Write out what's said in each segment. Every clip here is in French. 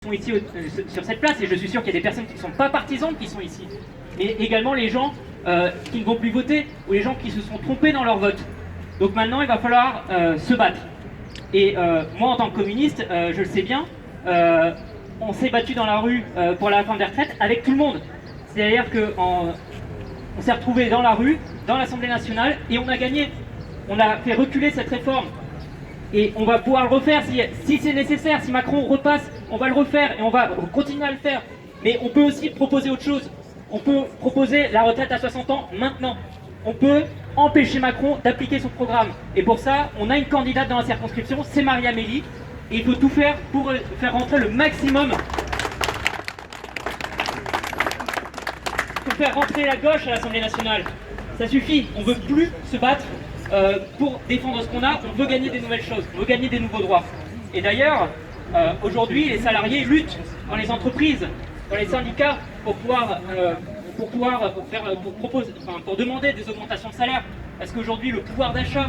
sont ici sur cette place, et je suis sûr qu'il y a des personnes qui ne sont pas partisanes qui sont ici, mais également les gens qui ne vont plus voter, ou les gens qui se sont trompés dans leur vote. Donc maintenant, il va falloir se battre. Et moi, en tant que communiste, je le sais bien, on s'est battu dans la rue pour la réforme des retraites avec tout le monde. C'est-à-dire qu'on s'est retrouvés dans la rue, dans l'Assemblée nationale, et on a gagné. On a fait reculer cette réforme. Et on va pouvoir le refaire si c'est nécessaire. Si Macron repasse, on va le refaire et on va continuer à le faire. Mais on peut aussi proposer autre chose. On peut proposer la retraite à 60 ans maintenant. On peut empêcher Macron d'appliquer son programme. Et pour ça, on a une candidate dans la circonscription, c'est Marie-Amélie. Et il faut tout faire pour faire rentrer le maximum. Il faut faire rentrer la gauche à l'Assemblée nationale. Ça suffit, on ne veut plus se battre pour défendre ce qu'on a, on veut gagner des nouvelles choses, on veut gagner des nouveaux droits. Et d'ailleurs, aujourd'hui, les salariés luttent dans les entreprises, dans les syndicats, pour demander des augmentations de salaire. Parce qu'aujourd'hui, le pouvoir d'achat,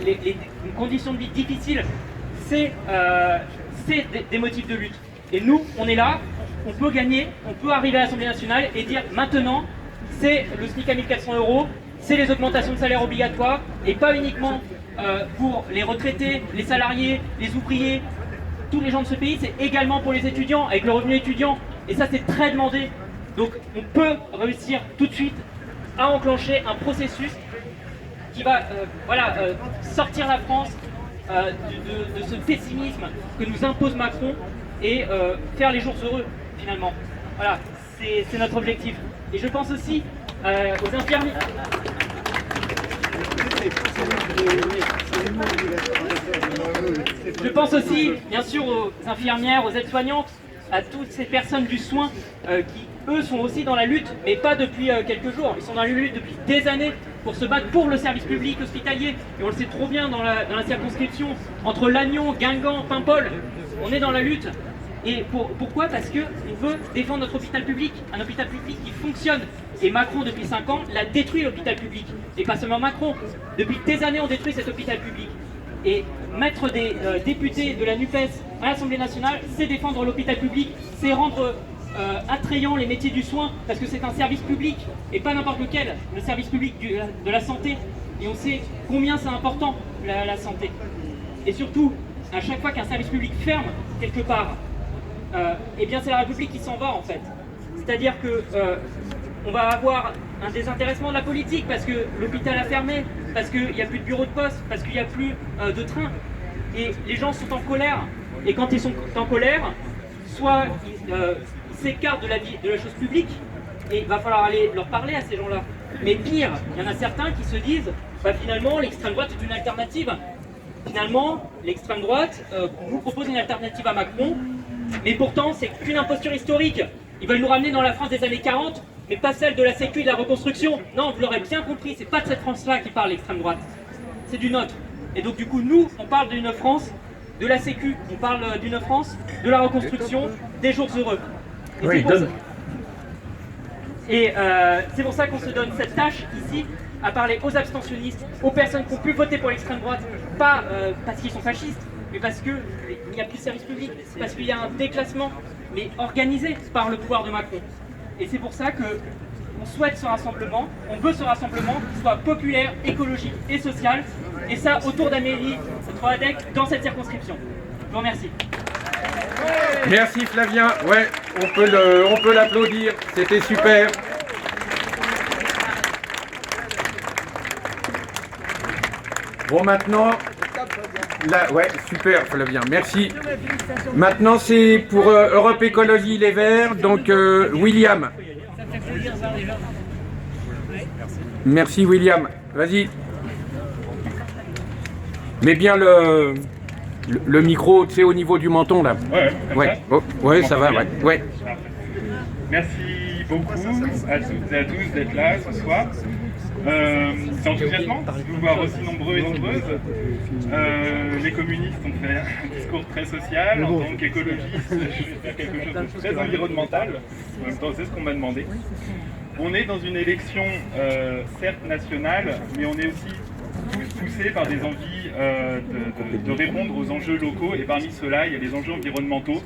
les conditions de vie difficiles, c'est des motifs de lutte. Et nous, on est là, on peut gagner, on peut arriver à l'Assemblée nationale et dire maintenant, c'est le SMIC à 1400 €, c'est les augmentations de salaire obligatoires, et pas uniquement pour les retraités, les salariés, les ouvriers, tous les gens de ce pays, c'est également pour les étudiants, avec le revenu étudiant, et ça c'est très demandé. Donc on peut réussir tout de suite à enclencher un processus qui va sortir la France de ce pessimisme que nous impose Macron et faire les jours heureux finalement. Voilà, c'est notre objectif. Et je pense aussi aux infirmiers. Je pense aussi, bien sûr, aux infirmières, aux aides-soignantes, à toutes ces personnes du soin qui, eux, sont aussi dans la lutte, mais pas depuis quelques jours. Ils sont dans la lutte depuis des années pour se battre pour le service public hospitalier. Et on le sait trop bien dans la circonscription, entre Lannion, Guingamp, Paimpol, on est dans la lutte. Et pourquoi? Parce qu'on veut défendre notre hôpital public, un hôpital public qui fonctionne. Et Macron, depuis 5 ans, l'a détruit l'hôpital public. Et pas seulement Macron. Depuis des années, on détruit cet hôpital public. Et mettre des députés de la NUPES à l'Assemblée nationale, c'est défendre l'hôpital public, c'est rendre attrayant les métiers du soin, parce que c'est un service public, et pas n'importe lequel, le service public de la santé. Et on sait combien c'est important, la santé. Et surtout, à chaque fois qu'un service public ferme quelque part, eh bien c'est la République qui s'en va en fait. C'est-à-dire que on va avoir un désintéressement de la politique parce que l'hôpital a fermé, parce qu'il n'y a plus de bureau de poste, parce qu'il n'y a plus de train. Et les gens sont en colère. Et quand ils sont en colère, soit ils s'écartent de la chose publique, et il va falloir aller leur parler à ces gens-là. Mais pire, il y en a certains qui se disent finalement l'extrême droite est une alternative. Finalement, l'extrême droite vous propose une alternative à Macron, mais pourtant c'est qu'une imposture historique. Ils veulent nous ramener dans la France des années 40, mais pas celle de la Sécu et de la reconstruction. Non, vous l'aurez bien compris, c'est pas de cette France-là qui parle l'extrême droite, c'est d'une autre. Et donc du coup, nous, on parle d'une France, de la Sécu, on parle d'une France, de la reconstruction, des jours heureux. Et oui, c'est pour ça qu'on se donne cette tâche ici, à parler aux abstentionnistes, aux personnes qui ont pu voter pour l'extrême droite, pas parce qu'ils sont fascistes, mais parce qu'il n'y a plus de service public, parce qu'il y a un déclassement, mais organisé par le pouvoir de Macron. Et c'est pour ça qu'on souhaite ce rassemblement, on veut ce rassemblement qui soit populaire, écologique et social, et ça autour d'Amélie Troadec dans cette circonscription. Je vous remercie. Merci Flavien, ouais, on peut l'applaudir, c'était super. Bon maintenant, là, ouais, super Flavien, merci. Maintenant c'est pour Europe Écologie Les Verts, donc William. Merci William, vas-y. Mets bien le micro, tu sais, au niveau du menton là. Ouais, oh, ouais, ça va, ouais. Merci beaucoup à toutes et à tous d'être là ce soir. C'est enthousiasmant de vous voir aussi nombreux et nombreuses. Les communistes ont fait un discours très social. En tant qu'écologiste, je vais faire quelque chose de très environnemental. En même temps, c'est ce qu'on m'a demandé. On est dans une élection certes nationale, mais on est aussi tous poussés par des envies de répondre aux enjeux locaux, et parmi ceux-là, il y a les enjeux environnementaux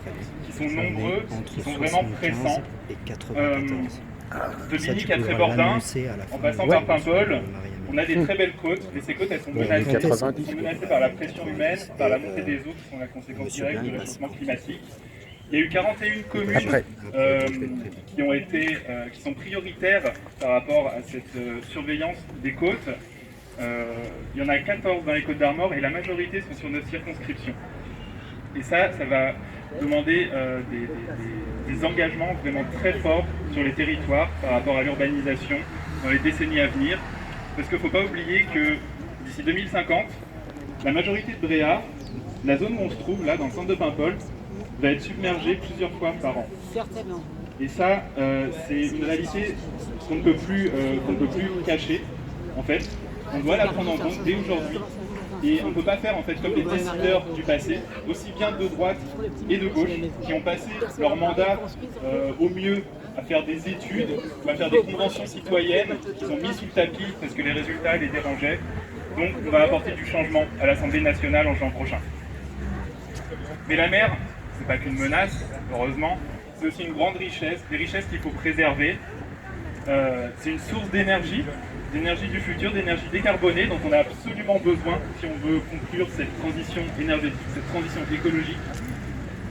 qui sont nombreux, qui sont vraiment pressants. De Binic à Trébordin, en passant par Paimpol, on a des très belles côtes, et ces côtes elles sont menacées par la pression humaine, par la montée des eaux qui sont la conséquence directe du réchauffement climatique. Il y a eu 41 communes qui sont prioritaires par rapport à cette surveillance des côtes. Il y en a 14 dans les Côtes d'Armor et la majorité sont sur notre circonscription. Et ça va demander des engagements vraiment très forts sur les territoires par rapport à l'urbanisation dans les décennies à venir. Parce qu'il ne faut pas oublier que d'ici 2050, la majorité de Bréa, la zone où on se trouve, là, dans le centre de Paimpol, va être submergée plusieurs fois par an. Certainement. Et ça, c'est une réalité qu'on ne peut plus cacher, en fait. On doit la prendre en compte dès aujourd'hui. Et on ne peut pas faire en fait comme les décideurs du passé, aussi bien de droite et de gauche, qui ont passé leur mandat au mieux à faire des études ou à faire des conventions citoyennes, qui sont mis sous le tapis parce que les résultats les dérangeaient. Donc on va apporter du changement à l'Assemblée nationale en juin prochain. Mais la mer, c'est pas qu'une menace, heureusement, c'est aussi une grande richesse, des richesses qu'il faut préserver. C'est une source d'énergie du futur, d'énergie décarbonée dont on a absolument besoin si on veut conclure cette transition énergétique, cette transition écologique.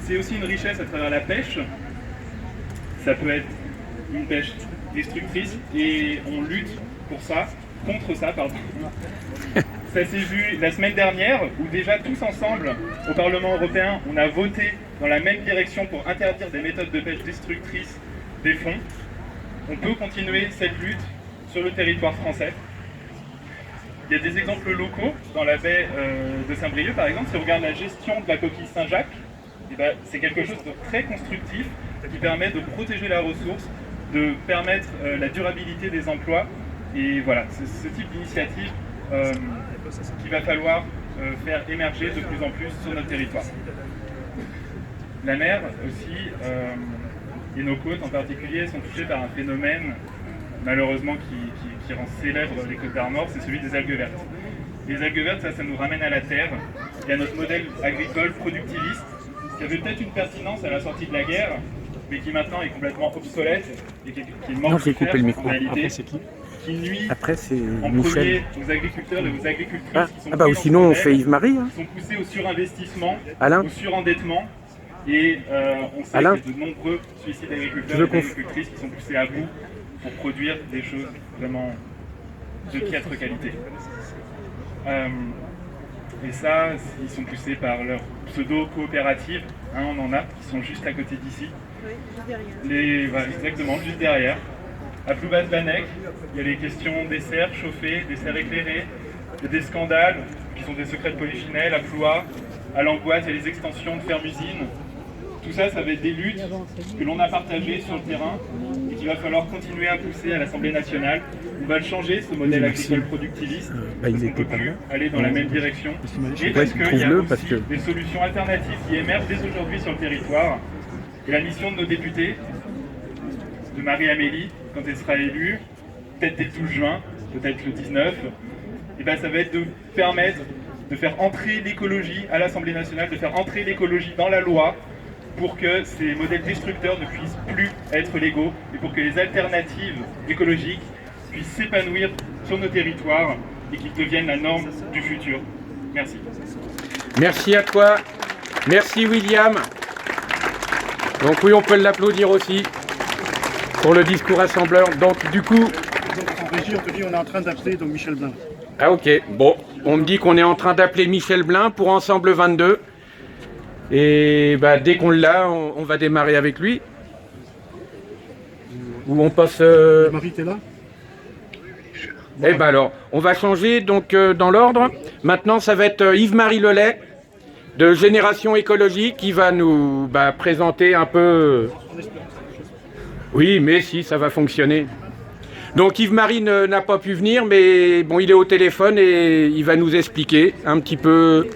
C'est aussi une richesse à travers la pêche. Ça peut être une pêche destructrice et on lutte contre ça. Ça s'est vu la semaine dernière où déjà tous ensemble au Parlement européen on a voté dans la même direction pour interdire des méthodes de pêche destructrices des fonds. On peut continuer cette lutte sur le territoire français. Il y a des exemples locaux dans la baie de Saint-Brieuc par exemple. Si on regarde la gestion de la coquille Saint-Jacques, c'est quelque chose de très constructif qui permet de protéger la ressource, de permettre la durabilité des emplois. Et voilà, c'est ce type d'initiative qu'il va falloir faire émerger de plus en plus sur notre territoire. La mer aussi, et nos côtes en particulier, sont touchées par un phénomène malheureusement qui rend célèbre les Côtes d'Armor, c'est celui des algues vertes. Les algues vertes, ça nous ramène à la terre. Il y a notre modèle agricole productiviste qui avait peut-être une pertinence à la sortie de la guerre, mais qui maintenant est complètement obsolète et qui manque de faire en réalité, qui nuit en premier aux agriculteurs et aux agricultrices qui sont ou sinon on fait Yves-Marie. Qui sont poussés au surinvestissement, Alain. au surendettement. Et on sait qu'il y a de nombreux suicides d'agriculteurs et d'agricultrices qui sont poussés à bout pour produire des choses vraiment de piètre qualité. Et ça, ils sont poussés par leur pseudo-coopérative, on en a, qui sont juste à côté d'ici. Oui, juste derrière. Exactement, juste derrière. À Ploubasse-Banec, il y a les questions des serres chauffées, des serres éclairées, il y a des scandales qui sont des secrets de Polichinelle, à Ploua, à Langoisse, il y a les extensions de fermes-usines. Tout ça, ça va être des luttes que l'on a partagées sur le terrain et qu'il va falloir continuer à pousser à l'Assemblée nationale. On va le changer, ce modèle agricole productiviste, parce qu'on ne peut plus aller dans la même direction. Et parce qu'il y a aussi des solutions alternatives qui émergent dès aujourd'hui sur le territoire. Et la mission de nos députés, de Marie-Amélie, quand elle sera élue, peut-être dès le 12 juin, peut-être le 19, et ben ça va être de permettre de faire entrer l'écologie à l'Assemblée nationale, de faire entrer l'écologie dans la loi, pour que ces modèles destructeurs ne puissent plus être légaux et pour que les alternatives écologiques puissent s'épanouir sur nos territoires et qu'ils deviennent la norme du futur. Merci. Merci à toi. Merci William. Donc oui, on peut l'applaudir aussi pour le discours rassembleur. Donc du coup... En régie, on te dit on est en train d'appeler donc Michel Blin. Ah ok, bon, on me dit qu'on est en train d'appeler Michel Blin pour Ensemble 22. Et dès qu'on l'a, on va démarrer avec lui. Ou on passe... Marie, t'es là? Alors, on va changer donc dans l'ordre. Maintenant, ça va être Yves-Marie Lelay de Génération Écologie qui va nous présenter un peu... Oui, mais si, ça va fonctionner. Donc Yves-Marie n'a pas pu venir, mais bon, il est au téléphone et il va nous expliquer un petit peu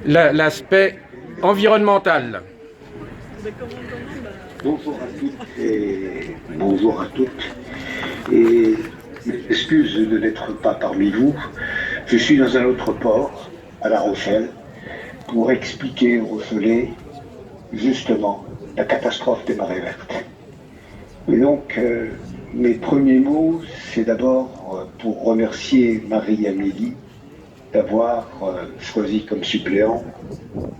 l'aspect environnemental. Bonjour à toutes et bonjour à toutes. Et excuse de n'être pas parmi vous. je suis dans un autre port, à La Rochelle, pour expliquer aux Rochelais, justement, la catastrophe des marées vertes. Et donc, mes premiers mots, c'est d'abord pour remercier Marie-Amélie d'avoir choisi comme suppléant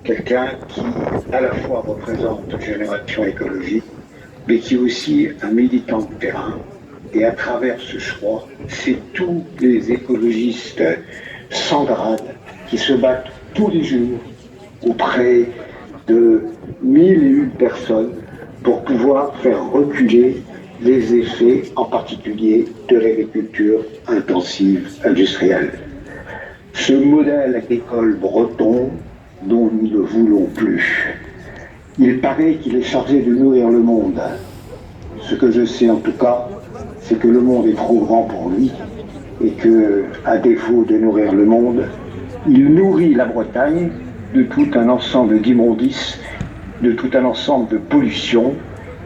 quelqu'un qui, à la fois, représente Génération Écologie, mais qui est aussi un militant de terrain. Et à travers ce choix, c'est tous les écologistes sans grade qui se battent tous les jours auprès de 1001 personnes pour pouvoir faire reculer les effets, en particulier de l'agriculture intensive industrielle. Ce modèle agricole breton dont nous ne voulons plus. Il paraît qu'il est chargé de nourrir le monde. Ce que je sais en tout cas, c'est que le monde est trop grand pour lui et que, à défaut de nourrir le monde, il nourrit la Bretagne de tout un ensemble d'immondices, de tout un ensemble de pollution,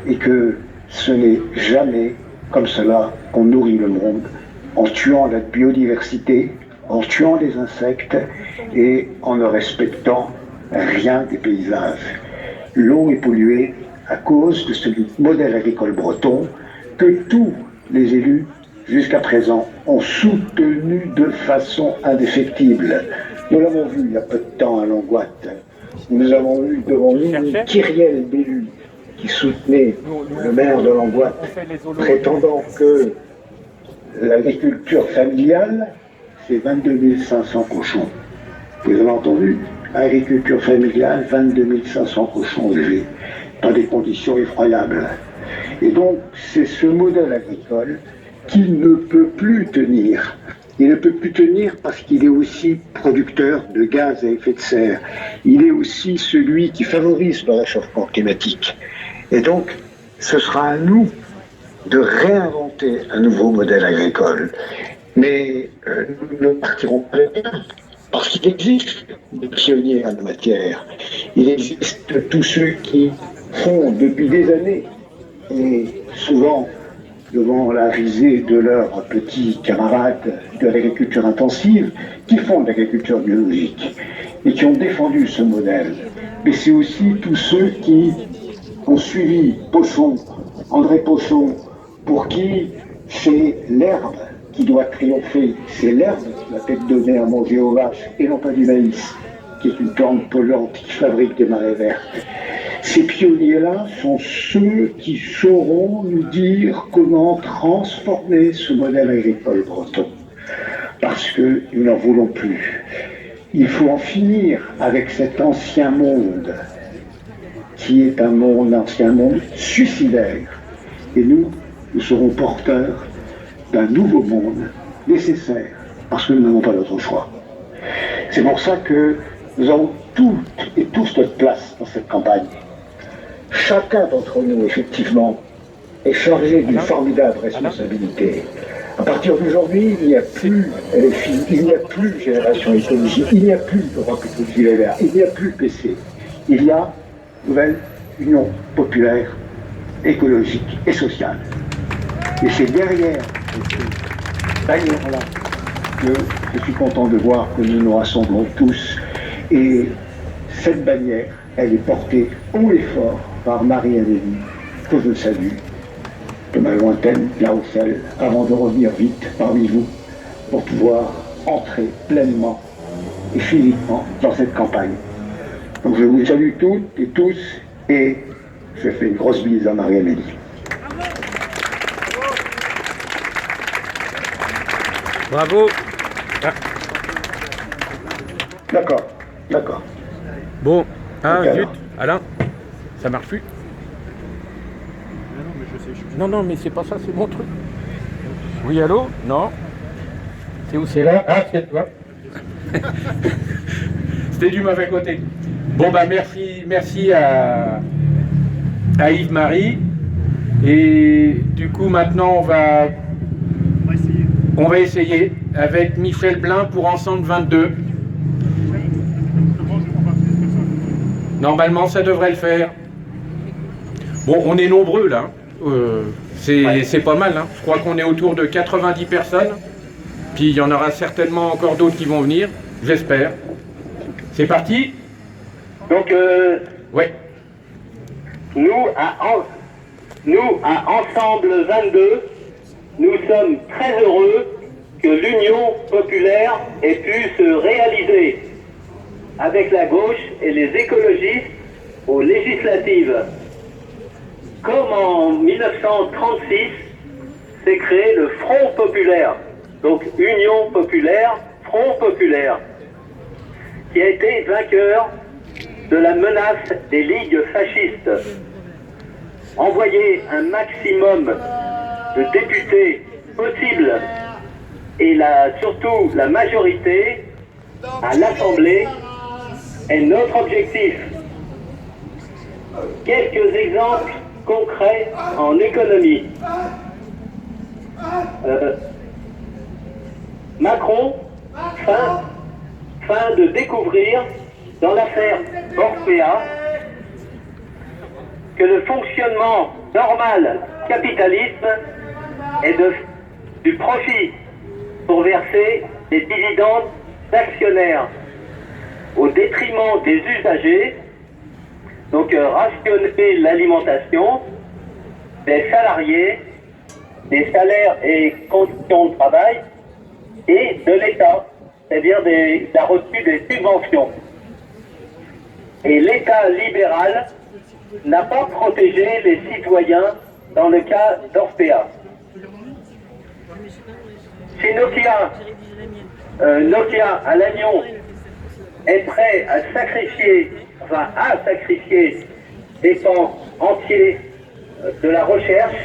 et que ce n'est jamais comme cela qu'on nourrit le monde, en tuant la biodiversité, en tuant les insectes et en ne respectant rien des paysages. L'eau est polluée à cause de ce modèle agricole breton que tous les élus jusqu'à présent ont soutenu de façon indéfectible. Nous l'avons vu il y a peu de temps à Longuatte. Nous avons eu devant nous Kyrielle Bellu qui soutenait le maire de Longuatte, prétendant que l'agriculture familiale, c'est 22 500 cochons. Vous avez entendu? Agriculture familiale, 22 500 cochons élevés, dans des conditions effroyables. Et donc, c'est ce modèle agricole qui ne peut plus tenir. Il ne peut plus tenir parce qu'il est aussi producteur de gaz à effet de serre. Il est aussi celui qui favorise le réchauffement climatique. Et donc, ce sera à nous de réinventer un nouveau modèle agricole. Mais nous ne partirons pas de là, parce qu'il existe des pionniers en la matière. Il existe tous ceux qui font depuis des années, et souvent devant la risée de leurs petits camarades de l'agriculture intensive, qui font de l'agriculture biologique et qui ont défendu ce modèle. Mais c'est aussi tous ceux qui ont suivi Pochon, André Pochon, pour qui c'est l'herbe qui doit triompher, c'est l'herbe qui doit être donnée à manger aux vaches et non pas du maïs, qui est une plante polluante qui fabrique des marées vertes. Ces pionniers-là sont ceux qui sauront nous dire comment transformer ce modèle agricole breton. Parce que nous n'en voulons plus. Il faut en finir avec cet ancien monde, qui est un ancien monde suicidaire. Et nous serons porteurs d'un nouveau monde nécessaire, parce que nous n'avons pas d'autre choix. C'est pour ça que nous avons toutes et tous notre place dans cette campagne. Chacun d'entre nous, effectivement, est chargé d'une formidable responsabilité. À partir d'aujourd'hui, il n'y a plus LFI, il n'y a plus Génération Écologie, il n'y a plus Europe Écologie Les Verts, il n'y a plus PC. Il y a Nouvelle Union Populaire, Écologique et Sociale. Et c'est derrière ces bannières-là que je suis content de voir que nous nous rassemblons tous. Et cette bannière, elle est portée haut et fort par Marie-Amélie, que je salue, de ma lointaine La Rochelle, avant de revenir vite parmi vous pour pouvoir entrer pleinement et physiquement dans cette campagne. Donc je vous salue toutes et tous et je fais une grosse bise à Marie-Amélie. Bravo. D'accord, d'accord. Bon, Ok, zut, Alain, ça marche plus? Non, mais c'est pas ça, c'est mon truc. Oui, allô? Non? C'est où? C'est là? Ah, c'est toi. C'était du mauvais côté. Bon, bah merci à Yves-Marie. Et du coup, maintenant, on va essayer avec Michel Blin pour Ensemble 22. Normalement, ça devrait le faire. Bon, on est nombreux là. C'est pas mal. Hein. Je crois qu'on est autour de 90 personnes. Puis il y en aura certainement encore d'autres qui vont venir, j'espère. C'est parti? Donc, Ouais. nous, à Ensemble 22, nous sommes très heureux que l'Union populaire ait pu se réaliser avec la gauche et les écologistes aux législatives. Comme en 1936, s'est créé le Front populaire, donc Union populaire, Front populaire, qui a été vainqueur de la menace des ligues fascistes. Envoyer un maximum de députés possible et surtout la majorité à l'Assemblée est notre objectif. Quelques exemples concrets en économie. Macron feint de découvrir dans l'affaire Orpea que le fonctionnement normal capitalisme est du profit pour verser des dividendes d'actionnaires au détriment des usagers, donc rationner l'alimentation des salariés, des salaires et conditions de travail et de l'État, c'est-à-dire la reçu des subventions. Et l'État libéral n'a pas protégé les citoyens dans le cas d'Orpea. Si Nokia à Lannion est prêt à sacrifier des pans entiers de la recherche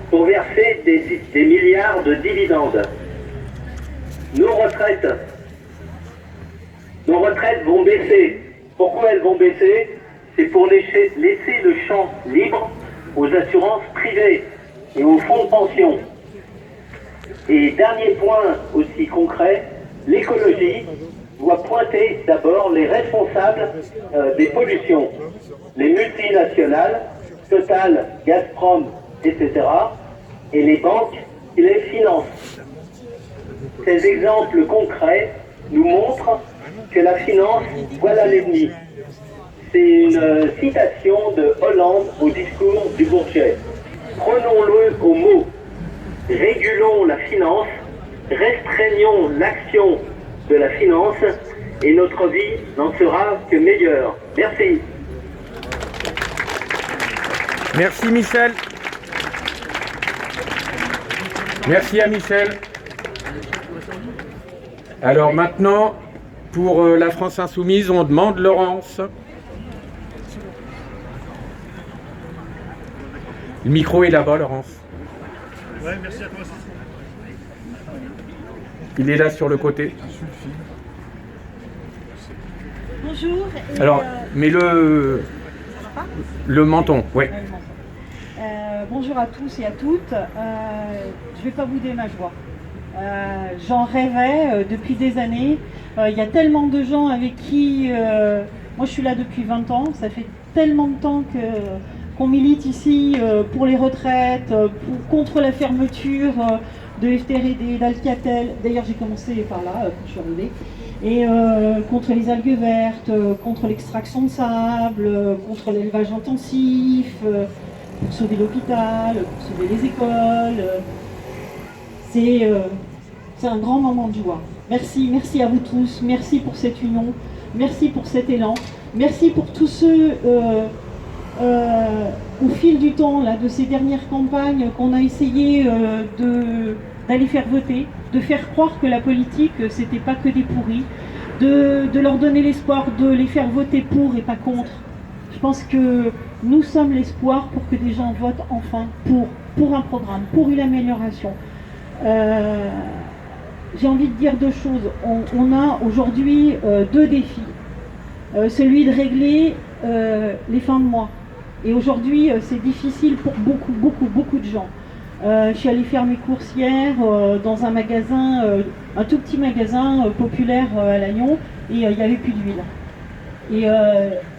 pour verser des milliards de dividendes. Nos retraites vont baisser. Pourquoi elles vont baisser? C'est pour laisser le champ libre aux assurances privées et aux fonds de pension. Et dernier point aussi concret, l'écologie doit pointer d'abord les responsables des pollutions, les multinationales, Total, Gazprom, etc., et les banques qui les financent. Ces exemples concrets nous montrent que la finance, voilà l'ennemi. C'est une citation de Hollande au discours du Bourget. Prenons-le au mot. Régulons la finance, restreignons l'action de la finance et notre vie n'en sera que meilleure. Merci. Merci Michel. Merci à Michel. Alors maintenant, pour la France Insoumise, on demande Laurence. Le micro est là-bas, Laurence. Ouais, merci à toi aussi. Il est là sur le côté. Bonjour. Alors, mais le menton, oui. Bonjour à tous et à toutes. Je ne vais pas bouder ma joie. J'en rêvais depuis des années. Il y a tellement de gens avec qui... moi, je suis là depuis 20 ans. Ça fait tellement de temps qu'on milite ici pour les retraites, contre la fermeture de FTRD, d'Alcatel. D'ailleurs, j'ai commencé par là, quand je suis arrivée. Et contre les algues vertes, contre l'extraction de sable, contre l'élevage intensif, pour sauver l'hôpital, pour sauver les écoles. C'est un grand moment de joie. Merci à vous tous, merci pour cette union, merci pour cet élan, merci pour tous ceux au fil du temps là, de ces dernières campagnes qu'on a essayé d'aller faire voter, de faire croire que la politique c'était pas que des pourris, de leur donner l'espoir de les faire voter pour et pas contre. Je pense que nous sommes l'espoir pour que des gens votent enfin pour un programme, pour une amélioration. J'ai envie de dire deux choses. On a aujourd'hui deux défis. Celui de régler les fins de mois. Et aujourd'hui, c'est difficile pour beaucoup de gens. Je suis allée faire mes courses hier dans un magasin, un tout petit magasin populaire à Lannion, et il n'y avait plus d'huile. Et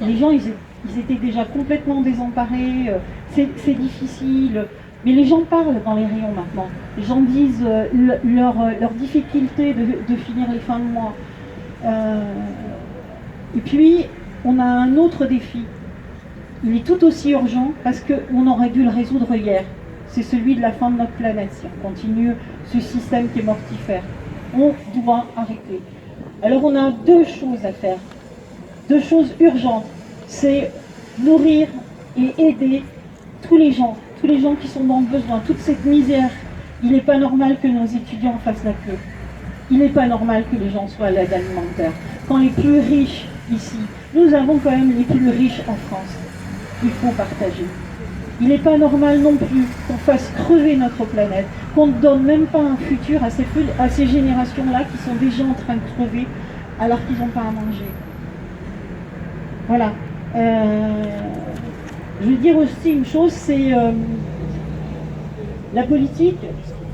les gens, ils étaient déjà complètement désemparés. C'est difficile. Mais les gens parlent dans les rayons maintenant. Les gens disent leur difficulté de finir les fins de mois. Et puis, on a un autre défi. Il est tout aussi urgent parce qu'on aurait dû le résoudre hier. C'est celui de la fin de notre planète, si on continue ce système qui est mortifère. On doit arrêter. Alors on a deux choses à faire, deux choses urgentes. C'est nourrir et aider tous les gens qui sont dans le besoin, toute cette misère. Il n'est pas normal que nos étudiants fassent la queue. Il n'est pas normal que les gens soient à l'aide alimentaire. Quand les plus riches ici, nous avons quand même les plus riches en France, il faut partager. Il n'est pas normal non plus qu'on fasse crever notre planète, qu'on ne donne même pas un futur à ces générations-là qui sont déjà en train de crever alors qu'ils n'ont pas à manger. Voilà. Je veux dire aussi une chose, c'est la politique,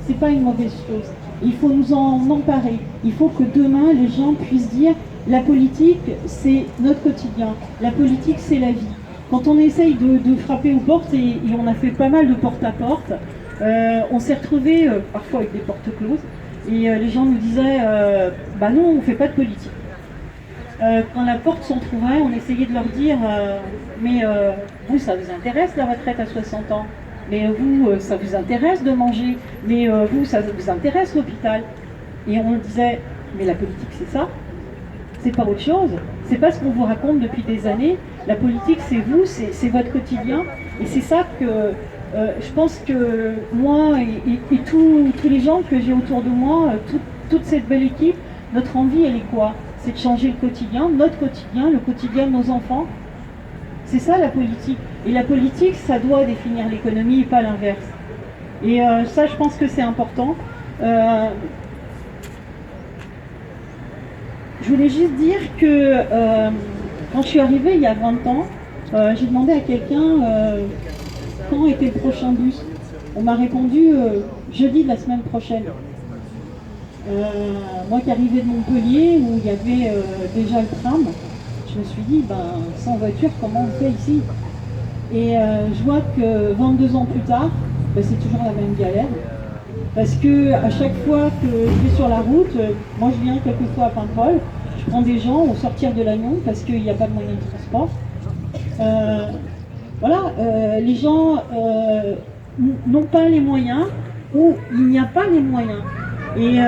c'est pas une mauvaise chose. Il faut nous en emparer. Il faut que demain, les gens puissent dire la politique, c'est notre quotidien. La politique, c'est la vie. Quand on essaye de frapper aux portes, et on a fait pas mal de porte-à-porte, on s'est retrouvé parfois avec des portes closes, et les gens nous disaient bah non, on ne fait pas de politique. Quand la porte s'entrouvrait, on essayait de leur dire mais vous, ça vous intéresse la retraite à 60 ans? Mais vous, ça vous intéresse de manger? Mais vous, ça vous intéresse l'hôpital? Et on disait mais la politique, c'est ça? C'est pas autre chose. C'est pas ce qu'on vous raconte depuis des années. La politique, c'est vous, c'est votre quotidien. Et c'est ça que je pense que moi et tous les gens que j'ai autour de moi, toute cette belle équipe, notre envie, elle est quoi? C'est de changer le quotidien, notre quotidien, le quotidien de nos enfants. C'est ça la politique. Et la politique, ça doit définir l'économie et pas l'inverse. Et ça, je pense que c'est important. Je voulais juste dire que quand je suis arrivée il y a 20 ans, j'ai demandé à quelqu'un quand était le prochain bus. On m'a répondu jeudi de la semaine prochaine. Moi qui arrivais de Montpellier où il y avait déjà le tram, je me suis dit, sans voiture, comment on fait ici? Et je vois que 22 ans plus tard, c'est toujours la même galère. Parce que à chaque fois que je vais sur la route, moi je viens quelquefois à Paimpol, je prends des gens au sortir de Lannion parce qu'il n'y a pas de moyen de transport. Les gens n'ont pas les moyens ou il n'y a pas les moyens. Et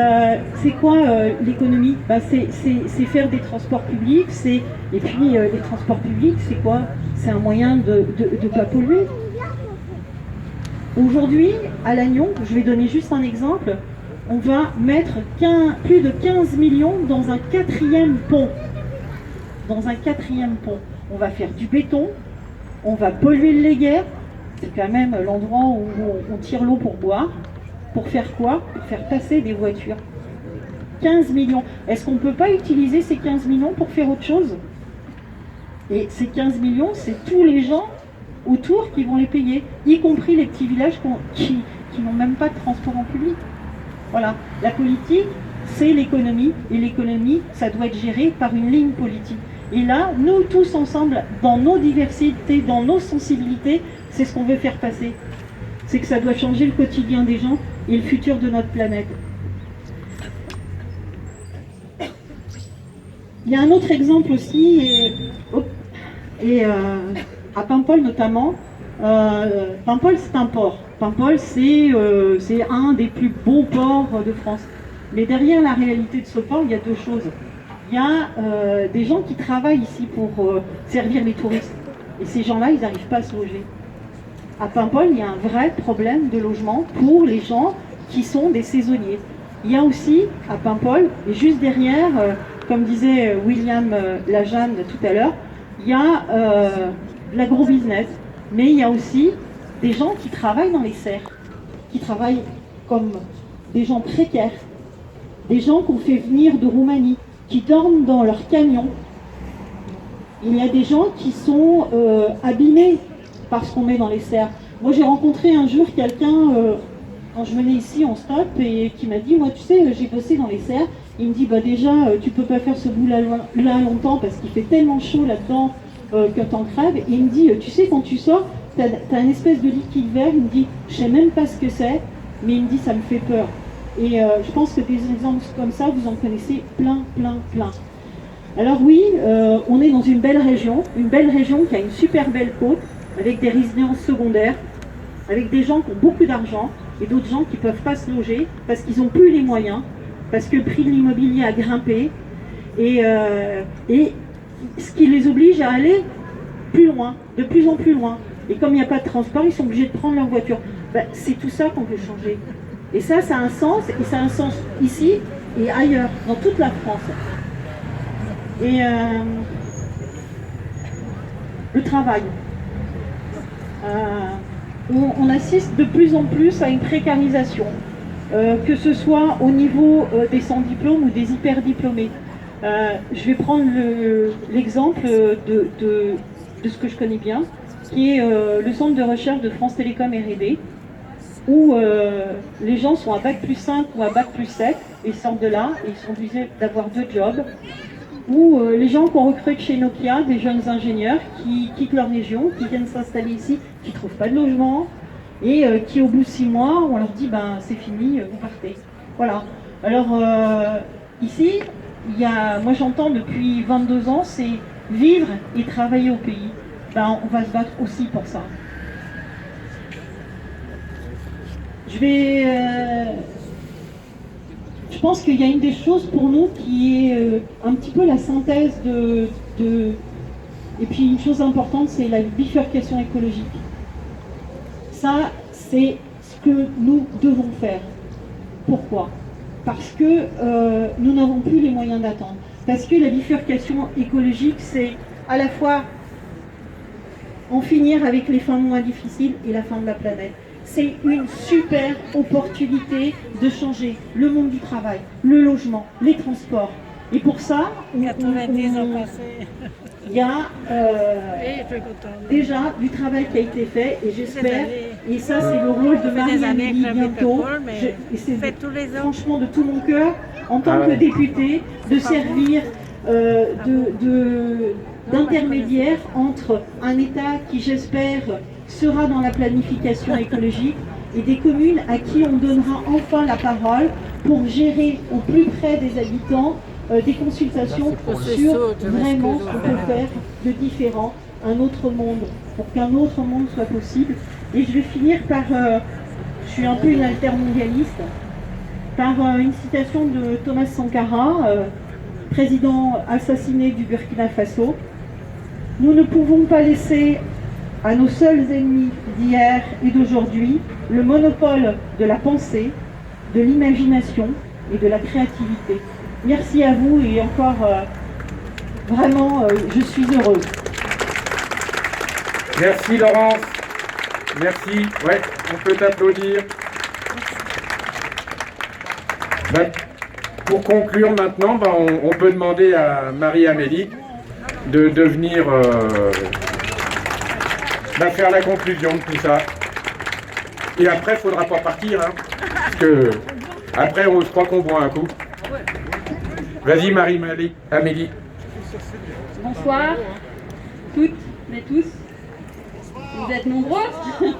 c'est quoi l'économie? C'est faire des transports publics, et puis les transports publics, c'est quoi? C'est un moyen de ne pas polluer. Aujourd'hui, à Lannion, je vais donner juste un exemple, on va mettre plus de 15 millions dans un quatrième pont. Dans un quatrième pont. On va faire du béton, on va polluer le Léguer, c'est quand même l'endroit où on tire l'eau pour boire. Pour faire quoi? Pour faire passer des voitures. 15 millions. Est-ce qu'on ne peut pas utiliser ces 15 millions pour faire autre chose? Et ces 15 millions, c'est tous les gens autour qui vont les payer, y compris les petits villages qui n'ont même pas de transport en public. Voilà. La politique, c'est l'économie. Et l'économie, ça doit être géré par une ligne politique. Et là, nous tous ensemble, dans nos diversités, dans nos sensibilités, c'est ce qu'on veut faire passer. C'est que ça doit changer le quotidien des gens et le futur de notre planète. Il y a un autre exemple aussi, à Paimpol notamment. Paimpol, c'est un port. Paimpol, c'est un des plus beaux ports de France. Mais derrière la réalité de ce port, il y a deux choses. Il y a des gens qui travaillent ici pour servir les touristes. Et ces gens-là, ils n'arrivent pas à se loger. À Paimpol, il y a un vrai problème de logement pour les gens qui sont des saisonniers. Il y a aussi, à Paimpol, et juste derrière, comme disait William Lajanne tout à l'heure, il y a l'agro-business. Mais il y a aussi des gens qui travaillent dans les serres, qui travaillent comme des gens précaires, des gens qu'on fait venir de Roumanie, qui dorment dans leurs camions. Il y a des gens qui sont abîmés par ce qu'on met dans les serres. Moi j'ai rencontré un jour quelqu'un quand je venais ici en stop et qui m'a dit, moi tu sais, j'ai bossé dans les serres. Il me dit, déjà tu peux pas faire ce boulot là longtemps parce qu'il fait tellement chaud là-dedans que t'en crèves. Et il me dit, tu sais, quand tu sors, t'as une espèce de liquide vert. Il me dit, je sais même pas ce que c'est, mais il me dit, ça me fait peur. Et je pense que des exemples comme ça, vous en connaissez plein. Alors oui, on est dans une belle région qui a une super belle côte, avec des résidences secondaires, avec des gens qui ont beaucoup d'argent et d'autres gens qui ne peuvent pas se loger parce qu'ils n'ont plus les moyens, parce que le prix de l'immobilier a grimpé et ce qui les oblige à aller plus loin, de plus en plus loin. Et comme il n'y a pas de transport, ils sont obligés de prendre leur voiture. Ben, c'est tout ça qu'on veut changer. Et ça a un sens, et ça a un sens ici et ailleurs, dans toute la France. Et le travail. On assiste de plus en plus à une précarisation, que ce soit au niveau des sans-diplômes ou des hyper-diplômés. Je vais prendre l'exemple de ce que je connais bien, qui est le centre de recherche de France Télécom R&D, où les gens sont à bac plus 5 ou à bac plus 7, et sortent de là, et ils sont obligés d'avoir 2 jobs. Ou les gens qu'on recrute chez Nokia, des jeunes ingénieurs qui quittent leur région, qui viennent s'installer ici, qui ne trouvent pas de logement, et qui au bout de 6 mois, on leur dit ben c'est fini, vous partez. Voilà. Alors ici, moi j'entends depuis 22 ans, c'est vivre et travailler au pays. Ben, on va se battre aussi pour ça. Je pense qu'il y a une des choses pour nous qui est un petit peu la synthèse Et puis une chose importante, c'est la bifurcation écologique. Ça, c'est ce que nous devons faire. Pourquoi ? Parce que nous n'avons plus les moyens d'attendre. Parce que la bifurcation écologique, c'est à la fois en finir avec les fins moins difficiles et la fin de la planète. C'est une super opportunité de changer le monde du travail, le logement, les transports. Et pour ça, il y a déjà du travail qui a été fait et j'espère, et ça c'est le rôle de Marie-Amélie bientôt, et c'est franchement de tout mon cœur, en tant que députée, de servir d'intermédiaire entre un État qui j'espère sera dans la planification écologique et des communes à qui on donnera enfin la parole pour gérer au plus près des habitants des consultations sur vraiment ce qu'on peut faire de différent, un autre monde, pour qu'un autre monde soit possible. Et je vais finir par, je suis un peu une altermondialiste, par une citation de Thomas Sankara, président assassiné du Burkina Faso. Nous ne pouvons pas laisser à nos seuls ennemis d'hier et d'aujourd'hui le monopole de la pensée, de l'imagination et de la créativité. Merci à vous et encore, vraiment, je suis heureuse. Merci Laurence. Merci. Ouais, on peut t'applaudir. Pour conclure maintenant, on peut demander à Marie-Amélie de venir faire la conclusion de tout ça. Et après, il ne faudra pas partir, hein, parce que après, je crois qu'on boit un coup. Vas-y Marie-Amélie. Bonsoir, toutes et tous. Vous êtes nombreux. Waouh.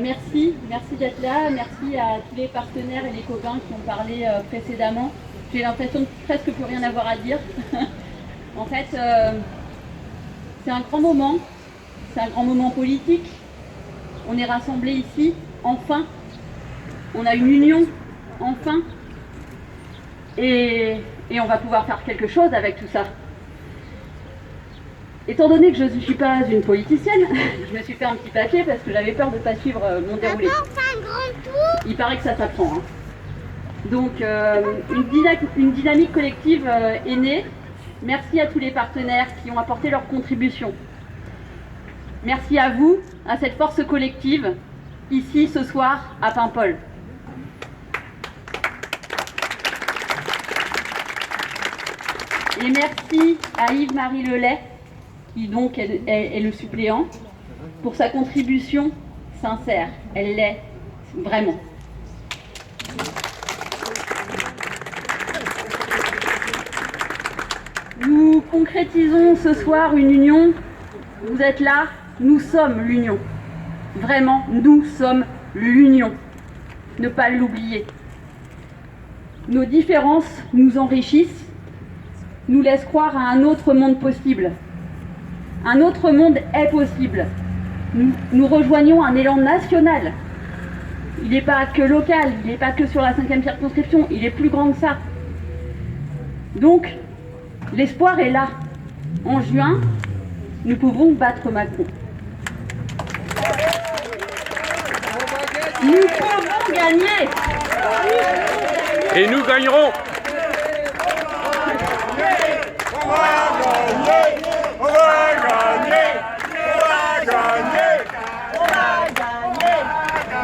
Merci d'être là. Merci à tous les partenaires et les copains qui ont parlé précédemment. J'ai l'impression de presque plus rien avoir à dire. En fait, c'est un grand moment. C'est un grand moment politique. On est rassemblés ici, enfin. On a une union, enfin. Et on va pouvoir faire quelque chose avec tout ça. Étant donné que je ne suis pas une politicienne, je me suis fait un petit papier parce que j'avais peur de ne pas suivre mon déroulé. Il paraît que ça s'apprend. Hein. Donc, une dynamique collective est née. Merci à tous les partenaires qui ont apporté leur contribution. Merci à vous, à cette force collective, ici ce soir à Paimpol. Et merci à Yves-Marie Lelay, qui donc est le suppléant, pour sa contribution sincère. Elle l'est vraiment. Nous concrétisons ce soir une union. Vous êtes là, nous sommes l'union. Vraiment, nous sommes l'union. Ne pas l'oublier. Nos différences nous enrichissent, nous laissent croire à un autre monde possible. Un autre monde est possible. Nous rejoignons un élan national. Il n'est pas que local, il n'est pas que sur la 5e circonscription, il est plus grand que ça. Donc, l'espoir est là. En juin, nous pouvons battre Macron. Nous pouvons gagner. Et nous gagnerons.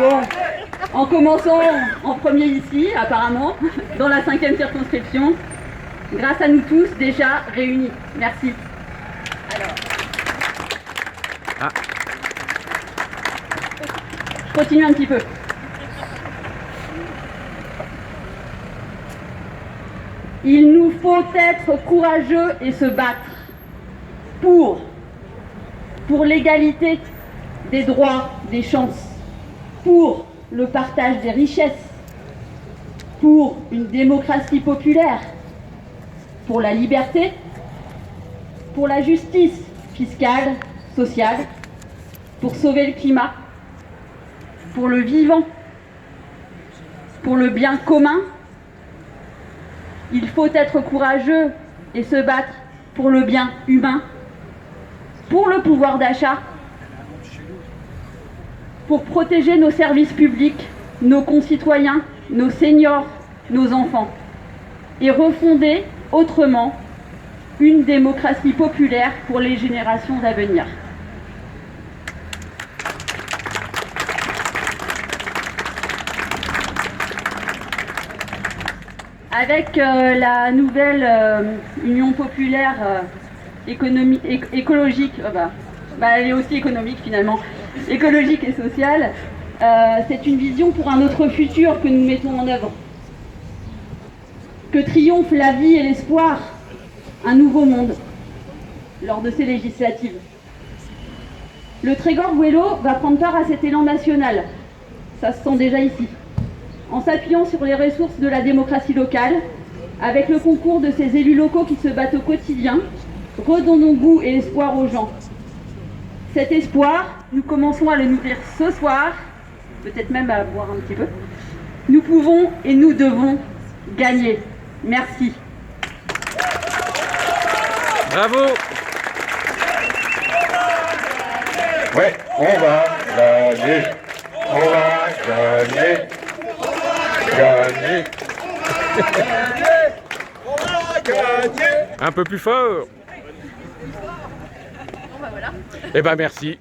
Bon, en commençant en premier ici, apparemment, dans la 5e circonscription, grâce à nous tous déjà réunis. Merci. Alors. Je continue un petit peu. Il nous faut être courageux et se battre pour l'égalité des droits, des chances, pour le partage des richesses, pour une démocratie populaire, pour la liberté, pour la justice fiscale, sociale, pour sauver le climat, pour le vivant, pour le bien commun. Il faut être courageux et se battre pour le bien humain, pour le pouvoir d'achat, pour protéger nos services publics, nos concitoyens, nos seniors, nos enfants, et refonder autrement une démocratie populaire pour les générations à venir. Avec la nouvelle Union populaire écologique, elle est aussi économique finalement, écologique et sociale, c'est une vision pour un autre futur que nous mettons en œuvre. Que triomphe la vie et l'espoir, un nouveau monde, lors de ces législatives. Le Trégor Vélo va prendre part à cet élan national, ça se sent déjà ici, en s'appuyant sur les ressources de la démocratie locale, avec le concours de ces élus locaux qui se battent au quotidien, redonnons goût et espoir aux gens. Cet espoir, nous commençons à le nourrir ce soir, peut-être même à boire un petit peu. Nous pouvons et nous devons gagner. Merci. Bravo. Ouais, on va gagner. On va gagner. Gagner. On va gagner. Un peu plus fort. Bon bah voilà. Eh ben merci.